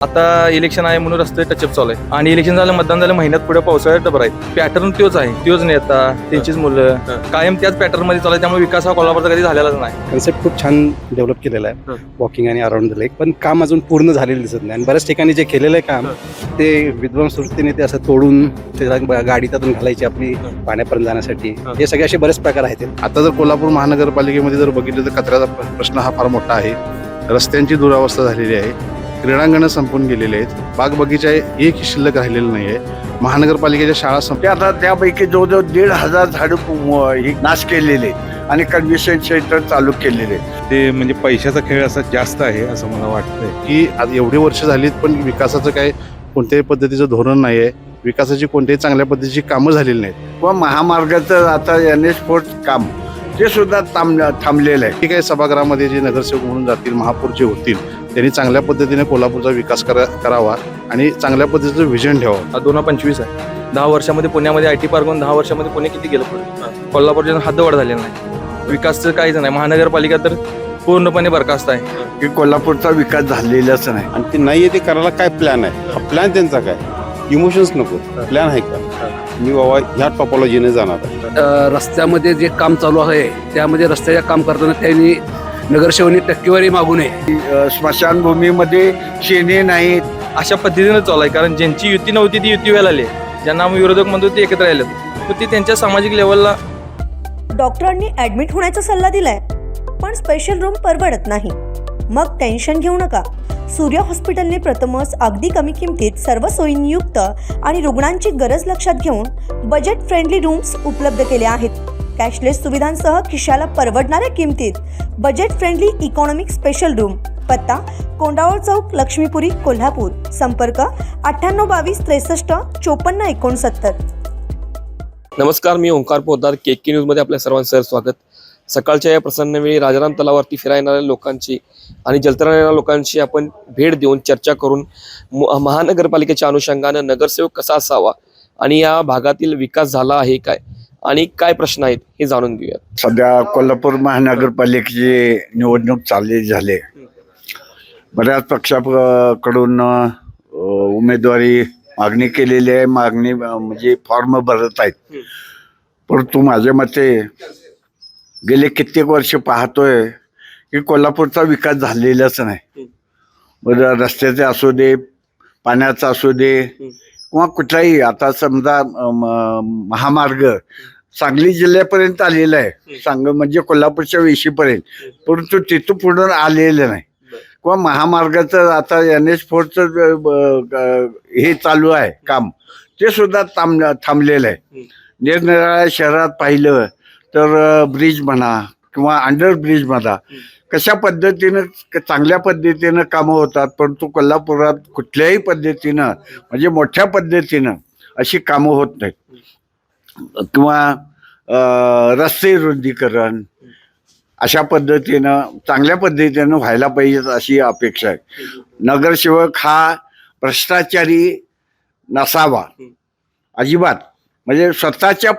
आता इलेक्शन आहे म्हणून रस्ते टचअप चालू आहे आणि इलेक्शन झालं, मतदान झालं, महिन्यात पुढे पावसाळ्यात डबर आहे. पॅटर्न तोच आहे, तोच नेता, त्यांचीच मुलं कायम त्याच पॅटर्न मध्ये चालू आहे. त्यामुळे विकास हा कोल्हापूरचा कधी झालेलाच नाही. कन्सेप्ट खूप छान डेव्हलप केलेला आहे वॉकिंग आणि अराउंड द लेक, पण काम अजून पूर्ण झालेलं दिसत नाही. आणि बऱ्याच ठिकाणी जे केलेलं आहे काम ते विद्वांस वृत्तीने ते असं तोडून ते गाडीतून घालायची आपली पाण्यापर्यंत जाण्यासाठी, हे सगळे असे बरेच प्रकार आहेत. आता जर कोल्हापूर महानगरपालिकेमध्ये जर बघितलं तर कचऱ्याचा प्रश्न हा फार मोठा आहे. रस्त्यांची दुरावस्था झालेली आहे, क्रीडांगणं संपून गेलेले आहेत, बाग बगीचा एक शिल्लक राहिलेलं नाही आहे. महानगरपालिकेच्या शाळा संपल्या, आता त्यापैकी जवळजवळ 1,500 झाडं नाश केलेले आणि कन्व्हेन्शन सेंटर चालू केलेले. ते म्हणजे पैशाचा खेळ असा जास्त आहे असं मला वाटतंय की आज एवढी वर्ष झालीत पण विकासाचं काय कोणत्याही पद्धतीचं धोरण नाही आहे. विकासाची कोणत्याही चांगल्या पद्धतीची कामं झालेली नाहीत. व महामार्गाचं आता NH4 काम ते सुद्धा थांबलेलं आहे. ठीक आहे, सभागृहामध्ये जे नगरसेवक म्हणून जातील, महापौर जे होतील, त्यांनी चांगल्या पद्धतीने कोल्हापूरचा विकास करावा आणि चांगल्या पद्धतीचं व्हिजन ठेवावं. 2025 आहे. 10 वर्षामध्ये पुण्यामध्ये IT पार्क होऊन 10 वर्षामध्ये पुणे किती गेलं पुढे. कोल्हापूरच्या हातवड झालेला नाही, विकासचं काहीच नाही. महानगरपालिका तर पूर्णपणे बरखास्त आहे की कोल्हापूरचा विकास झालेलाच नाही. आणि ते नाहीये ते करायला काय प्लॅन आहे? हा प्लॅन त्यांचा काय? इमोशन्स नको, प्लॅन आहे का? मी बाबा ह्या टॉपॉलॉजीने जाणार आहे. रस्त्यामध्ये जे काम चालू आहे त्यामध्ये रस्त्याच्या काम करताना त्यांनी नगरसेवकांनी टक्केवारी मागू नये. स्मशानभूमीमध्ये शेणे नाहीत अशा पद्धतीनं चालू आहे. कारण ज्यांची युती नव्हती ती युती व्हायला आली, ज्यांना आम्ही विरोधक म्हणतो ते एकत्र राहिले, तर ते त्यांच्या सामाजिक लेवलला. डॉक्टरांनी ऍडमिट होण्याचा सल्ला दिलाय, पण स्पेशल रूम परवडत नाही. मग टेन्शन घेऊ नका. सूर्य हॉस्पिटलने प्रथमच अगदी कमी किमतीत सर्व सोयींयुक्त आणि रुग्णांची गरज लक्षात घेऊन बजेट फ्रेंडली रूम्स उपलब्ध केले आहेत. कॅशलेस सुविधांसह खिशाला परवडणाऱ्या किमतीत budget friendly economic special room. पत्ता कोंडावळ चौक, लक्ष्मीपुरी, कोल्हापूर. संपर्क 9822 63 54 69. नमस्कार, मी ओंकार पोद्दार, KK न्यूजमध्ये आपल्या सर्वांचं स्वागत. सकाळच्या या प्रसन्न वेळी राजाराम तलावावरती फिरायला येणाऱ्या लोकांची आणि जलतरण येणाऱ्या लोकांची आपण भेट देऊन चर्चा करून महानगरपालिकेच्या अनुषंगानं नगरसेवक कसा असावा आणि या भागातील विकास झाला आहे काय आणि काय प्रश्न आहेत हे जाणून घेऊया. सध्या कोल्हापूर महानगरपालिकेची निवडणूक चालू झाली. बऱ्याच पक्षाकडून उमेदवारी मागणी केलेली आहे. मागणी म्हणजे फॉर्म भरत आहेत. परंतु माझ्या मते गेले कित्येक वर्ष पाहतोय की कोल्हापूरचा विकास झालेलाच नाही. बरं, रस्त्याचे असू दे, पाण्याचा असू दे किंवा कुठलाही. आता समजा महामार्ग सांगली जिल्ह्यापर्यंत आलेला आहे, म्हणजे कोल्हापूरच्या वेशीपर्यंत, परंतु तिथून पुढे आलेलं नाही. किंवा महामार्गाचं आता NH4चं हे चालू आहे काम, ते सुद्धा थांबलेलं आहे. निरनिराळ्या शहरात पाहिलं तर ब्रिज म्हणा किंवा अंडर ब्रिज म्हणा, कशा पद्धतीनं चांगल्या पद्धतीनं कामं होतात, परंतु कोल्हापुरात कुठल्याही पद्धतीनं म्हणजे मोठ्या पद्धतीनं अशी कामं होत नाहीत. किंवा रस्ते रुंदीकरण अशा पद्धतीनं चांगल्या पद्धतीनं व्हायला पाहिजे अशी अपेक्षा आहे. नगरसेवक हा भ्रष्टाचारी नसावा अजिबात. म्हणजे स्वतःच्या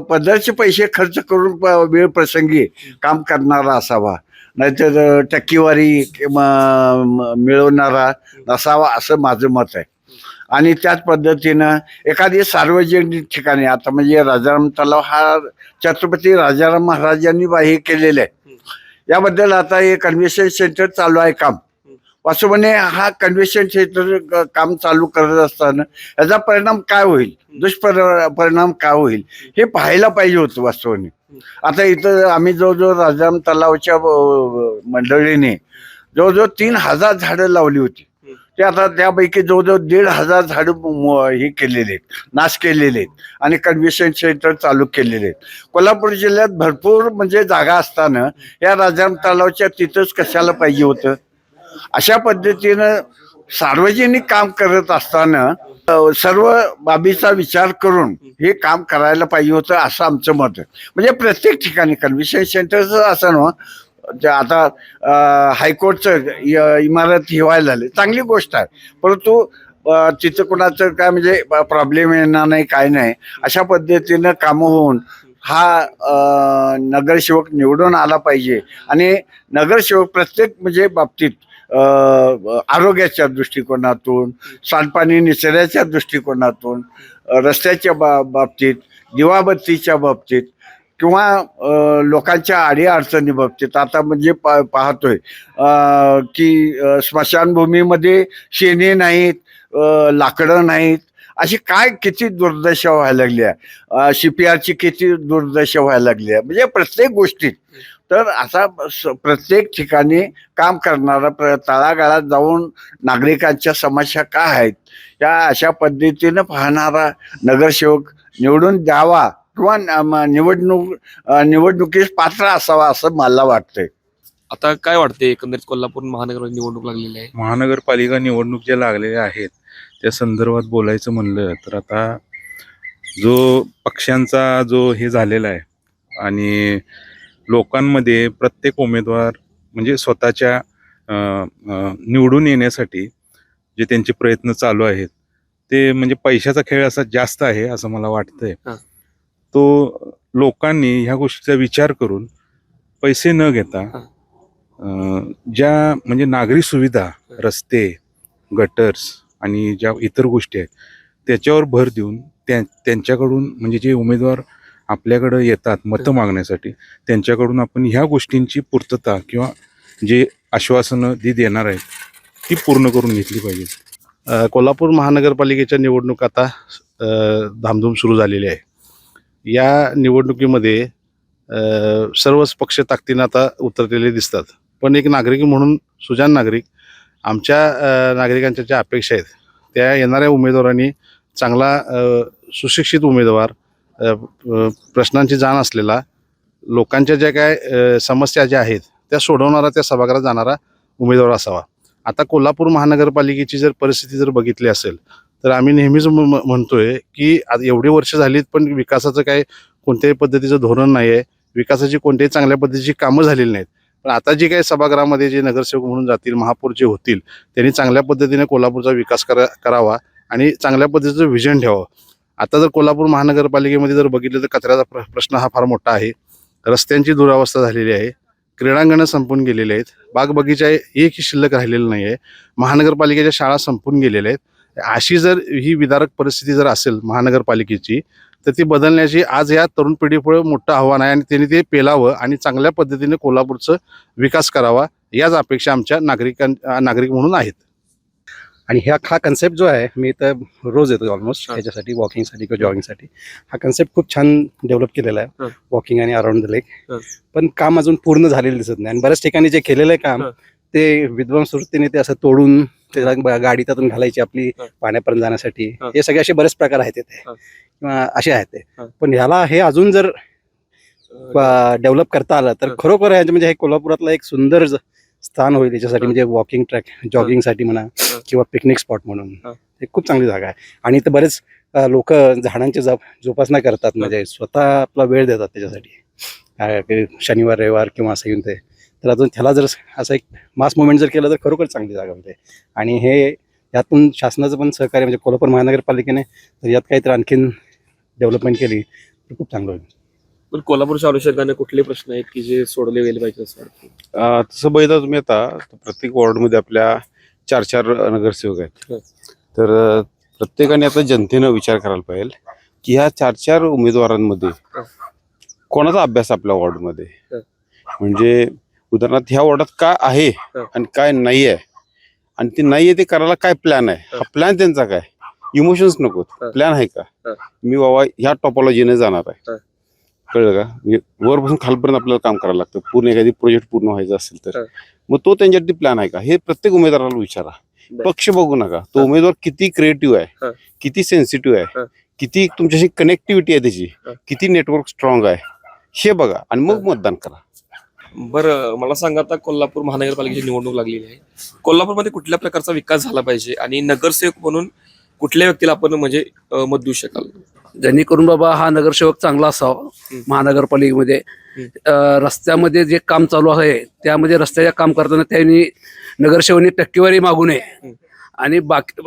पदरचे पैसे खर्च करून वेळ प्रसंगी काम करणारा असावा, नाहीतर टक्केवारी मिळवणारा नसावा असं माझं मत आहे. आणि त्याच पद्धतीनं एखादी सार्वजनिक ठिकाणी, आता म्हणजे राजाराम तलाव हा छत्रपती राजाराम महाराजांनी हे केलेलं आहे. याबद्दल आता हे कन्व्हेन्शन सेंटर चालू आहे काम. वास्तवाने हा कन्व्हेन्शन सेंटर काम चालू करत असताना याचा परिणाम काय होईल, दुष्परिणाम काय होईल हे पाहायला पाहिजे होतं वास्तवाने. आता इथं आम्ही जवळजवळ राजाराम तलावच्या मंडळीने जवळजवळ 3,000 झाडं लावली होती. ते आता त्यापैकी जवळजवळ 1,500 झाडं हे केलेले आहेत, नाश केलेले आहेत आणि कन्व्हेन्शन सेंटर चालू केलेले आहेत. कोल्हापूर जिल्ह्यात भरपूर म्हणजे जागा असताना या राजाराम तलावच्या तिथंच कशाला पाहिजे होतं. अशा पद्धतीनं सार्वजनिक काम करत असताना सर्व बाबीचा विचार करून हे काम करायला पाहिजे होतं असं आमचं मत आहे. म्हणजे प्रत्येक ठिकाणी कन्व्हेन्शन सेंटरचं असं ना, आता हायकोर्टचं इमारत हिवायला झाली, चांगली गोष्ट आहे, परंतु तिथं कोणाचं काय म्हणजे प्रॉब्लेम येणार नाही, काय नाही. अशा पद्धतीनं कामं होऊन हा नगरसेवक निवडून आला पाहिजे. आणि नगरसेवक प्रत्येक म्हणजे बाबतीत आरोग्याच्या दृष्टिकोनातून, सांडपाणी निचऱ्याच्या दृष्टिकोनातून, रस्त्याच्या बाबतीत, दिवाबत्तीच्या बाबतीत किंवा लोकांच्या अडीअडचणी बाबतीत आता म्हणजे पाहतोय की स्मशानभूमीमध्ये शेणी नाहीत, लाकडं नाहीत, अशी काय किती दुर्दशा व्हायला लागली आहे, CPRची किती दुर्दशा व्हायला लागली आहे, म्हणजे प्रत्येक गोष्टीत. तर असा प्रत्येक ठिकाणी काम करणारा तळागाळात जाऊन नागरिकांच्या समस्या काय आहेत या अशा पद्धतीनं पाहणारा नगरसेवक निवडून द्यावा किंवा निवडणुकीस पात्र असावा असं मला वाटतंय. आता काय वाटते एकंदरीत कोल्हापूर महानगर निवडणूक लागलेली आहे? महानगरपालिका निवडणूक ज्या लागलेल्या आहेत त्या संदर्भात बोलायचं म्हणलं तर आता जो पक्षांचा जो हे झालेला आहे आणि लोकांमध्ये प्रत्येक उमेदवार म्हणजे स्वतःच्या निवडून येण्यासाठी जे त्यांचे प्रयत्न चालू आहेत ते म्हणजे पैशाचा खेळ असा जास्त आहे असं मला वाटतंय. तो लोकांनी ह्या गोष्टीचा विचार करून पैसे न घेता ज्या म्हणजे नागरी सुविधा, रस्ते, गटर्स आणि ज्या इतर गोष्टी आहेत त्याच्यावर भर देऊन त्यांच्याकडून म्हणजे जे उमेदवार आपल्याकडं येतात मतं मागण्यासाठी त्यांच्याकडून आपण ह्या गोष्टींची पूर्तता किंवा जे आश्वासनं देणार आहेत ती पूर्ण करून घेतली पाहिजे. कोल्हापूर महानगरपालिकेच्या निवडणूक आता धामधूम सुरू झालेली आहे. या निवडणुकीमध्ये सर्वच पक्ष ताकदीनं आता उतरलेले दिसतात. पण एक नागरिक म्हणून सुजाण नागरिक आमच्या नागरिकांच्या ज्या अपेक्षा आहेत त्या येणाऱ्या उमेदवारांनी चांगला सुशिक्षित उमेदवार, प्रश्नांची जाण असलेला, लोकांच्या ज्या काय समस्या ज्या आहेत त्या सोडवणारा, त्या सभागृहात जाणारा उमेदवार असावा. आता कोल्हापूर महानगरपालिकेची जर परिस्थिती जर बघितली असेल तर आम्ही नेहमीच म्हणतोय की एवढी वर्ष झालीत पण विकासाचं काय कोणत्याही पद्धतीचं धोरण नाही आहे, विकासाची कोणत्याही चांगल्या पद्धतीची कामं झालेली नाहीत. पण आता जी काही सभागृहामध्ये जे नगरसेवक म्हणून जातील, महापौर जे होतील त्यांनी चांगल्या पद्धतीने कोल्हापूरचा विकास करावा आणि चांगल्या पद्धतीचं विजन ठेवावं. आता जर कोल्हापूर महानगरपालिकेमध्ये जर बघितलं तर कचऱ्याचा प्रश्न हा फार मोठा आहे. रस्त्यांची दुरावस्था झालेली आहे, क्रीडांगणं संपून गेलेली आहेत, बागबगीचा एकही शिल्लक राहिलेलं नाही आहे, महानगरपालिकेच्या शाळा संपून गेलेल्या आहेत. अशी जर ही विदारक परिस्थिती जर असेल महानगरपालिकेची तर ती बदलण्याची आज या तरुण पिढीपुढे मोठं आव्हान आहे आणि त्यांनी ते पेलावं आणि चांगल्या पद्धतीने कोल्हापूरचं विकास करावा याच अपेक्षा आमच्या नागरिक म्हणून आहेत. आणि हा कन्सेप्ट जो आहे, मी तर रोज येतो ऑलमोस्ट ह्याच्यासाठी, वॉकिंगसाठी किंवा जॉगिंगसाठी. हा कन्सेप्ट खूप छान डेव्हलप केलेला आहे, वॉकिंग आणि अराउंड द लेक. पण काम अजून पूर्ण झालेलं दिसत नाही आणि बऱ्याच ठिकाणी जे केलेलं आहे काम ते विद्वांस वृत्तीने ते असं तोडून त्याला गाडी त्यातून घालायची आपली पाण्यापर्यंत जाण्यासाठी, हे सगळे असे बरेच प्रकार आहेत तिथे किंवा असे आहेत ते. पण ह्याला हे अजून जर डेव्हलप करता आलं तर खरोखर म्हणजे हे कोल्हापुरातलं एक सुंदर स्थान होईल याच्यासाठी, म्हणजे वॉकिंग ट्रॅक, जॉगिंगसाठी म्हणा किंवा पिकनिक स्पॉट म्हणून. हे खूप चांगली जागा आहे आणि इथं बरेच लोक झाडांची जोपासना करतात, म्हणजे स्वतः आपला वेळ देतात त्याच्यासाठी, शनिवार रविवार किंवा असं येऊन ते. तर अजून त्याला जर असं एक मास मुवमेंट जर केलं तर खरोखर चांगली जागा होते. आणि हे यातून शासनाचं पण सहकार्य, म्हणजे कोल्हापूर महानगरपालिकेने तर यात काहीतरी आणखीन डेव्हलपमेंट केली तर खूप चांगलं होईल. पण कोल्हापूरच्या अनुषंगाने कुठले प्रश्न आहेत की जे सोडवले गेले पाहिजे असं वाटतं? तसं बघितलं तुम्ही आता प्रत्येक वॉर्डमध्ये आपल्या 4-4 नगरसेवक आहेत. तर प्रत्येकाने आता जनतेनं विचार करायला पाहिजे की ह्या 4-4 उमेदवारांमध्ये कोणाचा अभ्यास आपल्या वॉर्डमध्ये, म्हणजे उदाहरणार्थ ह्या वॉर्डात काय आहे आणि काय नाही आहे आणि ते नाही आहे ते करायला काय प्लॅन आहे, हा प्लॅन त्यांचा काय, इमोशन्स नको, प्लॅन आहे का, मी बाबा ह्या टॉपॉलॉजीने जाणार आहे, कळलं का. म्हणजे वरपासून खालपर्यंत आपल्याला काम करायला लागतं पूर्ण, एखादी प्रोजेक्ट पूर्ण व्हायचा असेल तर मग तो त्यांच्यासाठी प्लॅन आहे का हे प्रत्येक उमेदवाराला विचारा. पक्ष बघू नका, तो उमेदवार किती क्रिएटिव्ह आहे, किती सेन्सिटिव्ह आहे, किती तुमच्याशी कनेक्टिव्हिटी आहे त्याची, किती नेटवर्क स्ट्रॉंग आहे हे बघा आणि मग मतदान करा. बरं, मला सांगा आता कोल्हापूर महानगरपालिकेची निवडणूक लागलेली आहे, कोल्हापूरमध्ये कुठल्या प्रकारचा विकास झाला पाहिजे आणि नगरसेवक म्हणून कुठल्या व्यक्तीला आपण म्हणजे मत देऊ शकाल? जेणेकरून बाबा हा नगरसेवक चांगला असावा महानगरपालिकेमध्ये. रस्त्यामध्ये जे काम चालू आहे त्यामध्ये रस्त्याच्या काम करताना त्यांनी नगरसेवकांनी टक्केवारी मागू नये आणि बाकी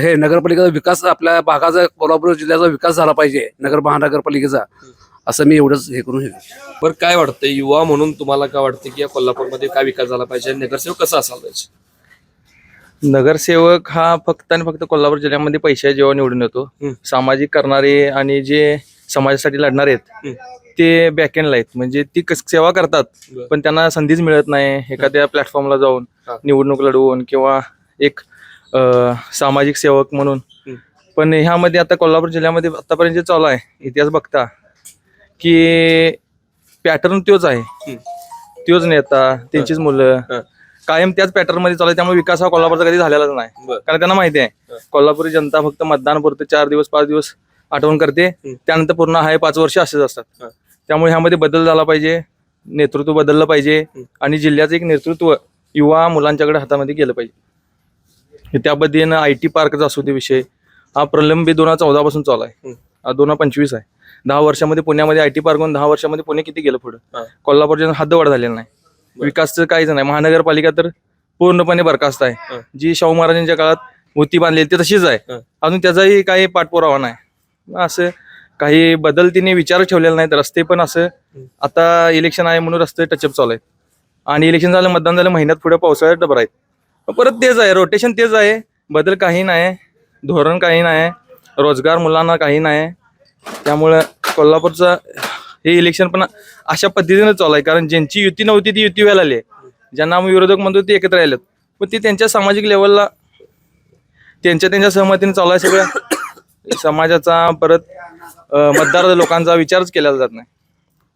हे नगरपालिकेचा विकास, आपल्या भागाचा, कोल्हापूर जिल्ह्याचा विकास झाला पाहिजे, महानगरपालिकेचा, असं मी एवढंच हे करून बरं काय वाटतं युवा म्हणून तुम्हाला काय वाटतं की या कोल्हापूरमध्ये काय विकास झाला पाहिजे आणि नगरसेवक कसा असायला पाहिजे? नगरसेवक हा फक्त आणि फक्त कोल्हापूर जिल्ह्यामध्ये पैसे जेव्हा निवडून येतो, सामाजिक करणारे आणि जे समाजासाठी लढणारे आहेत ते बॅकएंडला आहेत. म्हणजे ती सेवा करतात पण त्यांना संधीच मिळत नाही एखाद्या प्लॅटफॉर्मला जाऊन निवडणूक लढवून किंवा एक सामाजिक सेवक म्हणून. पण ह्यामध्ये आता कोल्हापूर जिल्ह्यामध्ये आतापर्यंत जे चालू आहे इतिहास बघता की पॅटर्न तोच आहे, तोच नेता त्यांचीच मुलं कायम त्याच पॅटर्न मध्ये चालू आहे. त्यामुळे विकास हा कोल्हापूरचा कधी झालेलाच नाही. कारण त्यांना माहिती आहे कोल्हापुरी जनता फक्त मतदान पुरतं 4 दिवस 5 दिवस आठवण करते, त्यानंतर पूर्ण आहे 5 वर्ष असेच असतात. त्यामुळे ह्यामध्ये बदल झाला पाहिजे, नेतृत्व बदललं पाहिजे आणि जिल्ह्याचं एक नेतृत्व युवा मुलांच्याकडे हातामध्ये गेलं पाहिजे. त्या पद्धतीनं IT पार्कचा असू दे विषय हा प्रलंबित 2014 पासून चालू आहे, 2025 आहे. 10 वर्षामध्ये पुण्यामध्ये IT पार्क होऊन 10 वर्षामध्ये पुणे किती गेलं पुढे. कोल्हापूरच्या हद्दवाढ झालेला नाही, विकासचं काहीच नाही. महानगरपालिका तर पूर्णपणे बरखास्त आहे. जी शाहू महाराजांच्या काळात होती बांधलेली ती तशीच आहे, अजून त्याचाही काही पाठपुरावा नाही. असं काही बदल तिने विचार ठेवलेला नाहीत. रस्ते पण असं आता इलेक्शन आहे म्हणून रस्ते टचअप चालू आहेत आणि इलेक्शन झालं मतदान झालं महिन्यात पुढे पावसाळ्यात डबर आहेत. परत तेच आहे, रोटेशन तेच आहे, बदल काही नाही, धोरण काही नाही, रोजगार मुलांना काही नाही. त्यामुळं कोल्हापूरचं हे इलेक्शन पण अशा पद्धतीने चालू आहे. कारण ज्यांची युती नव्हती ती युती व्हायला आली, ज्यांना आम्ही विरोधक म्हणतो ते एकत्र आलेत, पण ते त्यांच्या सामाजिक लेवलला त्यांच्या सहमतीने चालू आहे. सगळ्या समाजाचा परत मतदार लोकांचा विचारच केला जात नाही.